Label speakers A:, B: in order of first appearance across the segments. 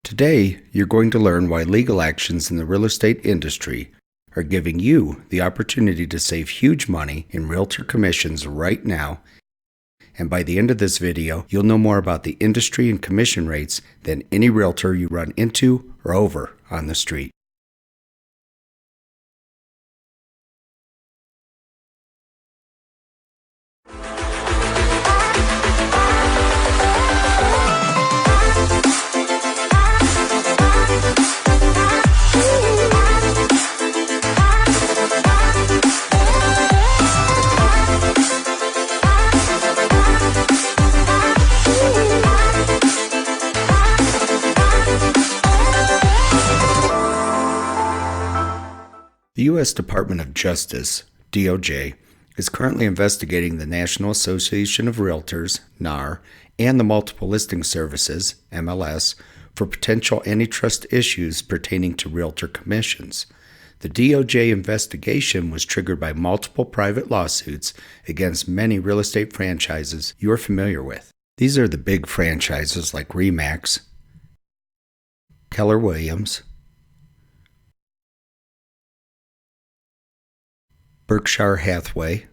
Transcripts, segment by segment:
A: Today, you're going to learn why legal actions in the real estate industry are giving you the opportunity to save huge money in realtor commissions right now. And by the end of this video, you'll know more about the industry and commission rates than any realtor you run into or over on the street. The U.S. Department of Justice, DOJ, is currently investigating the National Association of Realtors, NAR, and the Multiple Listing Services, MLS, for potential antitrust issues pertaining to realtor commissions. The DOJ investigation was triggered by multiple private lawsuits against many real estate franchises you're familiar with. These are the big franchises like RE/MAX, Keller Williams, Berkshire Hathaway,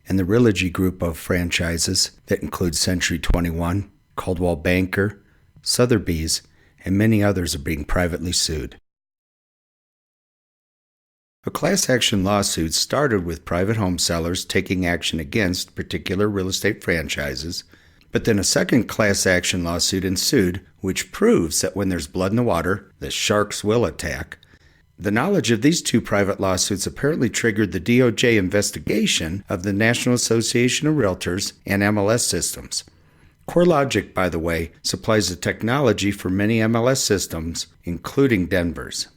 A: and the Realogy group of franchises that include Century 21, Coldwell Banker, Sotheby's, and many others are being privately sued. A class action lawsuit started with private home sellers taking action against particular real estate franchises, but then a second class action lawsuit ensued, which proves that when there's blood in the water, the sharks will attack. The knowledge of these two private lawsuits apparently triggered the DOJ investigation of the National Association of Realtors and MLS systems. CoreLogic, by the way, supplies the technology for many MLS systems, including Denver's.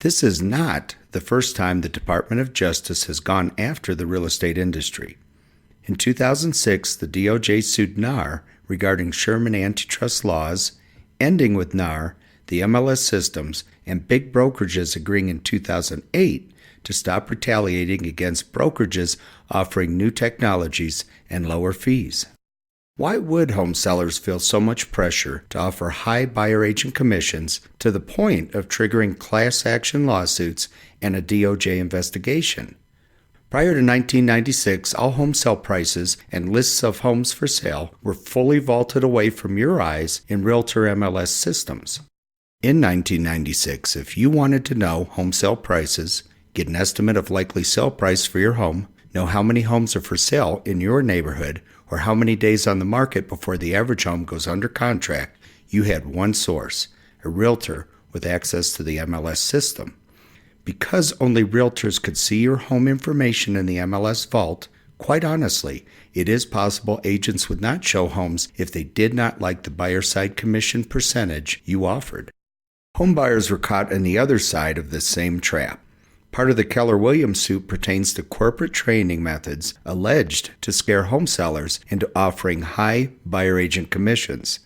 A: This is not the first time the Department of Justice has gone after the real estate industry. In 2006, the DOJ sued NAR regarding Sherman antitrust laws, ending with NAR, the MLS systems, and big brokerages agreeing in 2008 to stop retaliating against brokerages offering new technologies and lower fees. Why would home sellers feel so much pressure to offer high buyer agent commissions to the point of triggering class action lawsuits and a DOJ investigation? Prior to 1996, all home sale prices and lists of homes for sale were fully vaulted away from your eyes in Realtor MLS systems. In 1996, if you wanted to know home sale prices, get an estimate of likely sale price for your home, know how many homes are for sale in your neighborhood, or how many days on the market before the average home goes under contract, you had one source, a realtor with access to the MLS system. Because only realtors could see your home information in the MLS vault, quite honestly, it is possible agents would not show homes if they did not like the buyer side commission percentage you offered. Home buyers were caught on the other side of this same trap. Part of the Keller Williams suit pertains to corporate training methods alleged to scare home sellers into offering high buyer agent commissions.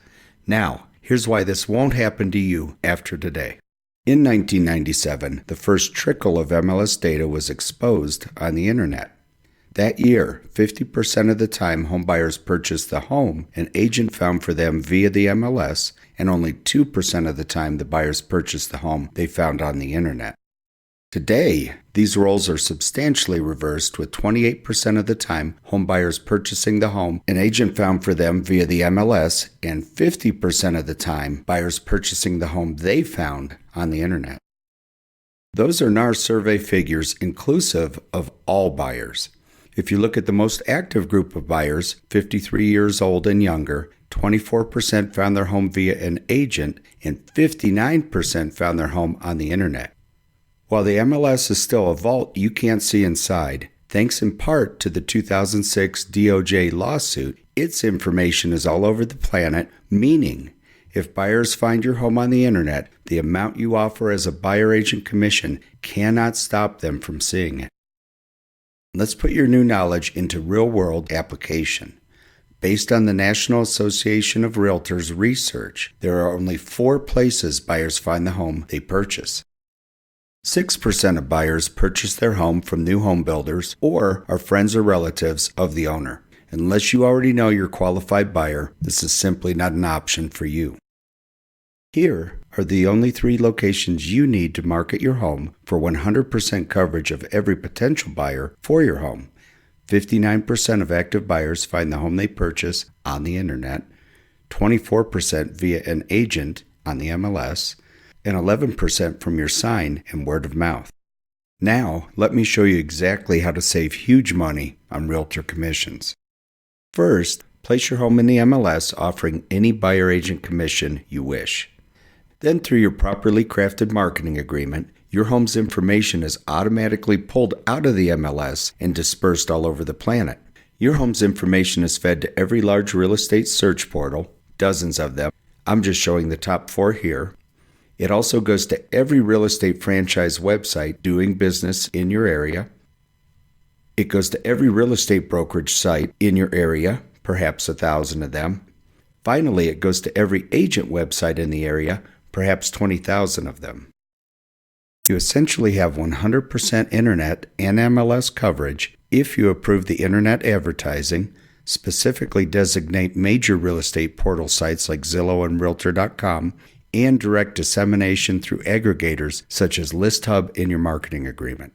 A: Now, here's why this won't happen to you after today. In 1997, the first trickle of MLS data was exposed on the internet. That year, 50% of the time home buyers purchased the home an agent found for them via the MLS, and only 2% of the time the buyers purchased the home they found on the internet. Today, these roles are substantially reversed, with 28% of the time home buyers purchasing the home an agent found for them via the MLS, and 50% of the time buyers purchasing the home they found on the internet. Those are NAR survey figures inclusive of all buyers. If you look at the most active group of buyers, 53 years old and younger, 24% found their home via an agent and 59% found their home on the internet. While the MLS is still a vault you can't see inside, thanks in part to the 2006 DOJ lawsuit, its information is all over the planet, meaning if buyers find your home on the internet, the amount you offer as a buyer agent commission cannot stop them from seeing it. Let's put your new knowledge into real-world application. Based on the National Association of Realtors research, there are only 4 places buyers find the home they purchase. 6% of buyers purchase their home from new home builders or are friends or relatives of the owner. Unless you already know you're a qualified buyer, this is simply not an option for you. Here are the only 3 locations you need to market your home for 100% coverage of every potential buyer for your home. 59% of active buyers find the home they purchase on the internet, 24% via an agent on the MLS, and 11% from your sign and word of mouth. Now, let me show you exactly how to save huge money on realtor commissions. First, place your home in the MLS offering any buyer agent commission you wish. Then, through your properly crafted marketing agreement, your home's information is automatically pulled out of the MLS and dispersed all over the planet. Your home's information is fed to every large real estate search portal, dozens of them. I'm just showing the top 4 here. It also goes to every real estate franchise website doing business in your area. It goes to every real estate brokerage site in your area, perhaps 1,000 of them. Finally, it goes to every agent website in the area, perhaps 20,000 of them. You essentially have 100% internet and MLS coverage if you approve the internet advertising, specifically designate major real estate portal sites like Zillow and Realtor.com, and direct dissemination through aggregators such as ListHub in your marketing agreement.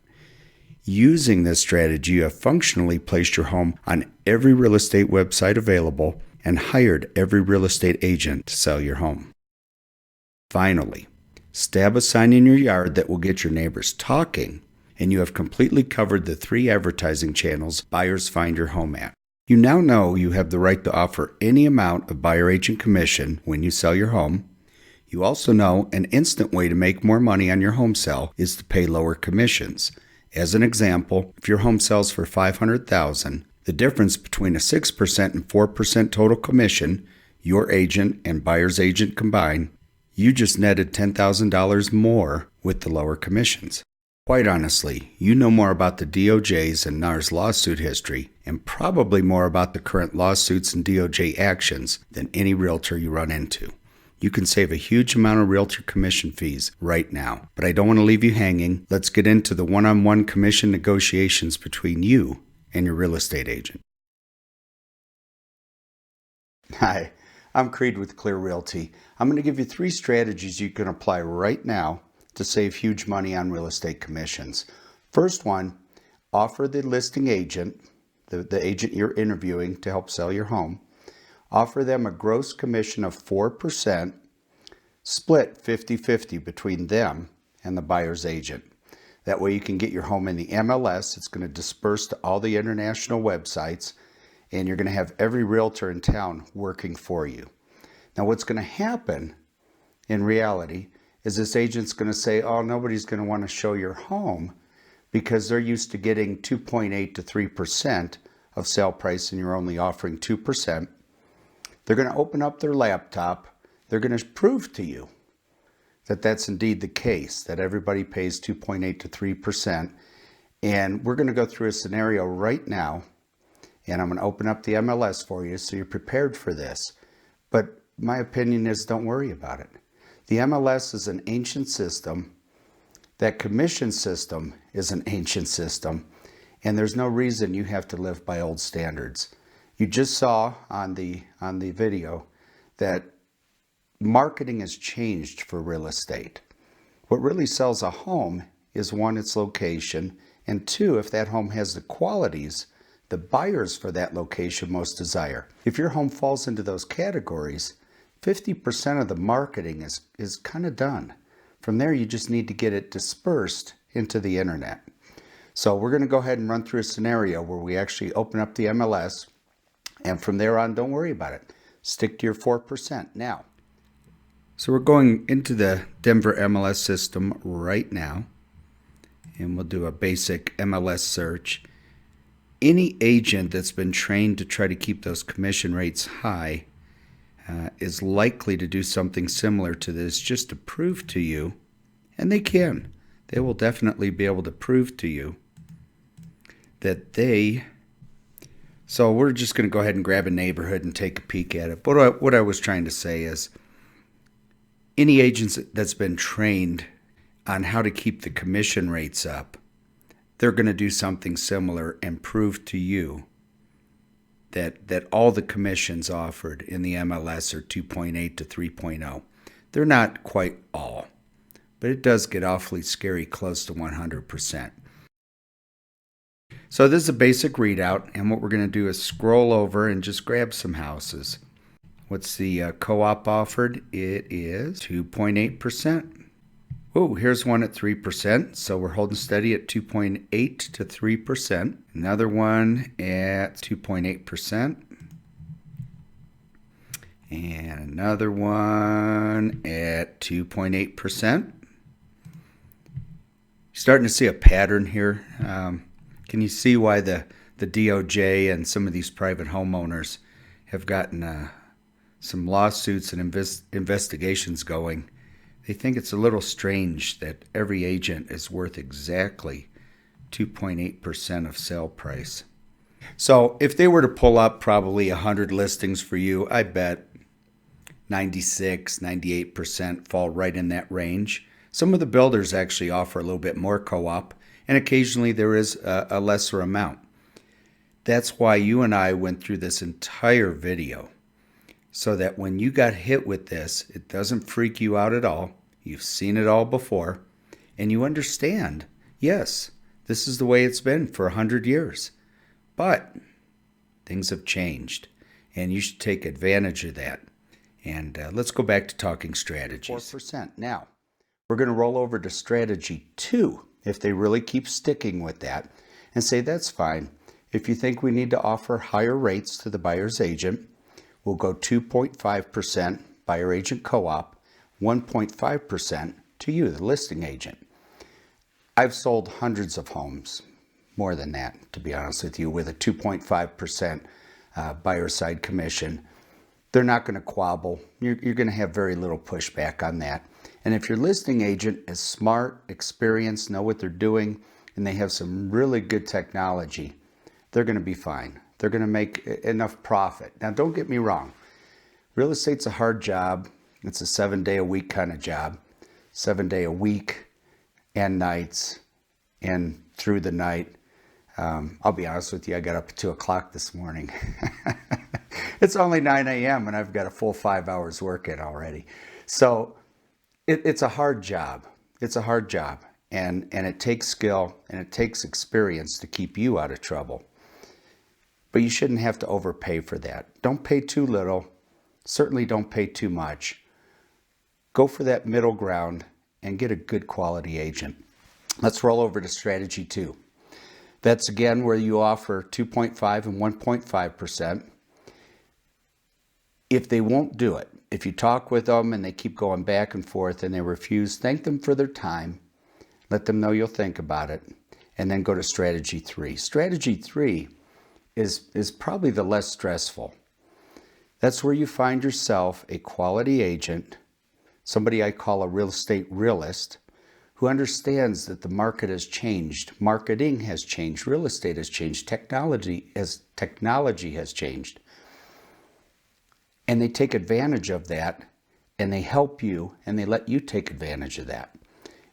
A: Using this strategy, you have functionally placed your home on every real estate website available and hired every real estate agent to sell your home. Finally, stab a sign in your yard that will get your neighbors talking, and you have completely covered the 3 advertising channels buyers find your home at. You now know you have the right to offer any amount of buyer agent commission when you sell your home. You also know an instant way to make more money on your home sale is to pay lower commissions. As an example, if your home sells for $500,000, the difference between a 6% and 4% total commission, your agent and buyer's agent combined, you just netted $10,000 more with the lower commissions. Quite honestly, you know more about the DOJ's and NAR's lawsuit history and probably more about the current lawsuits and DOJ actions than any realtor you run into. You can save a huge amount of realtor commission fees right now. But I don't want to leave you hanging. Let's get into the one-on-one commission negotiations between you and your real estate agent. Hi, I'm Creed with Clear Realty. I'm going to give you 3 strategies you can apply right now to save huge money on real estate commissions. First one, offer the listing agent, the agent you're interviewing to help sell your home, offer them a gross commission of 4%, split 50-50 between them and the buyer's agent. That way you can get your home in the MLS. It's going to disperse to all the international websites, and you're going to have every realtor in town working for you. Now what's going to happen in reality is this agent's going to say, oh, nobody's going to want to show your home because they're used to getting 2.8 to 3% of sale price and you're only offering 2%. They're going to open up their laptop. They're going to prove to you that that's indeed the case, that everybody pays 2.8 to 3%. And we're going to go through a scenario right now, and I'm going to open up the MLS for you so you're prepared for this. But my opinion is don't worry about it. The MLS is an ancient system. That commission system is an ancient system, and there's no reason you have to live by old standards. You just saw on the video that marketing has changed for real estate. What really sells a home is 1, its location, and 2, if that home has the qualities the buyers for that location most desire. If your home falls into those categories, 50% of the marketing is kind of done. From there, you just need to get it dispersed into the internet. So we're going to go ahead and run through a scenario where we actually open up the MLS, and from there on, don't worry about it. Stick to your 4%. Now, so we're going into the Denver MLS system right now, and we'll do a basic MLS search. Any agent that's been trained to try to keep those commission rates high is likely to do something similar to this just to prove to you, and they will definitely be able to prove to you that so we're just going to go ahead and grab a neighborhood and take a peek at it. But what I was trying to say is any agent that's been trained on how to keep the commission rates up, they're going to do something similar and prove to you that all the commissions offered in the MLS are 2.8 to 3.0. They're not quite all, but it does get awfully scary close to 100%. So this is a basic readout, and what we're going to do is scroll over and just grab some houses. What's the co-op offered? It is 2.8%. Oh, here's one at 3%, so we're holding steady at 2.8 to 3%. Another one at 2.8%. And another one at 2.8%. Starting to see a pattern here. Can you see why the DOJ and some of these private homeowners have gotten some lawsuits and investigations going? They think it's a little strange that every agent is worth exactly 2.8% of sale price. So if they were to pull up probably 100 listings for you, I bet 96, 98% fall right in that range. Some of the builders actually offer a little bit more co-op, and occasionally there is a lesser amount. That's why you and I went through this entire video, so that when you got hit with this, it doesn't freak you out at all. You've seen it all before, and you understand, yes, this is the way it's been for 100 years. But things have changed, and you should take advantage of that. And let's go back to talking strategies. 4%. Now, we're going to roll over to strategy 2, if they really keep sticking with that, and say that's fine. If you think we need to offer higher rates to the buyer's agent, we'll go 2.5% buyer agent co-op, 1.5% to you, the listing agent. I've sold hundreds of homes, more than that, to be honest with you, with a 2.5% buyer side commission. They're not going to quabble. You're going to have very little pushback on that. And if your listing agent is smart, experienced, know what they're doing, and they have some really good technology, they're going to be fine. They're going to make enough profit. Now, don't get me wrong. Real estate's a hard job. It's a 7-day-a-week kind of job. 7-day-a-week and nights and through the night. I'll be honest with you, I got up at 2 o'clock this morning. It's only 9 a.m. and I've got a full 5 hours work in already. So it's a hard job. It's a hard job. And it takes skill and it takes experience to keep you out of trouble. But you shouldn't have to overpay for that. Don't pay too little. Certainly don't pay too much. Go for that middle ground and get a good quality agent. Let's roll over to strategy 2. That's again where you offer 2.5 and 1.5%. If they won't do it, if you talk with them and they keep going back and forth and they refuse, thank them for their time. Let them know you'll think about it. And then go to strategy 3. Strategy 3 is probably the less stressful. That's where you find yourself a quality agent, somebody I call a real estate realist, who understands that the market has changed, marketing has changed, real estate has changed, technology has changed. And they take advantage of that, and they help you, and they let you take advantage of that.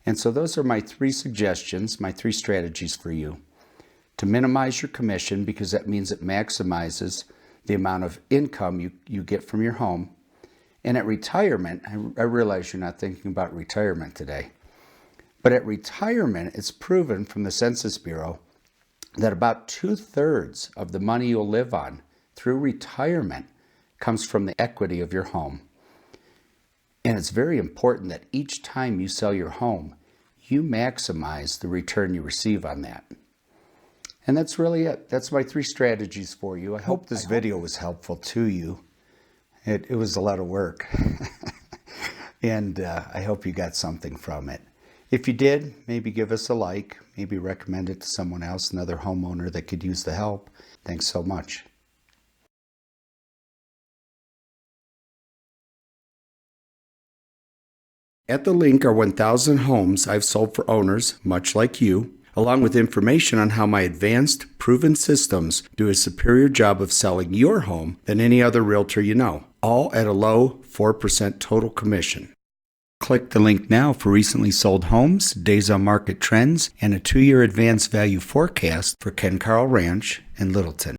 A: And so those are my 3 suggestions, my 3 strategies for you. To minimize your commission, because that means it maximizes the amount of income you get from your home. And at retirement, I realize you're not thinking about retirement today, but at retirement, it's proven from the Census Bureau that about 2/3 of the money you'll live on through retirement comes from the equity of your home. And it's very important that each time you sell your home, you maximize the return you receive on that. And that's really it. That's my 3 strategies for you. I hope this video was helpful to you. It was a lot of work. And I hope you got something from it. If you did, maybe give us a like. Maybe recommend it to someone else, another homeowner that could use the help. Thanks so much. At the link are 1,000 homes I've sold for owners, much like you, along with information on how my advanced, proven systems do a superior job of selling your home than any other realtor you know, all at a low 4% total commission. Click the link now for recently sold homes, days on market trends, and a 2-year advanced value forecast for Ken Caryl Ranch in Littleton.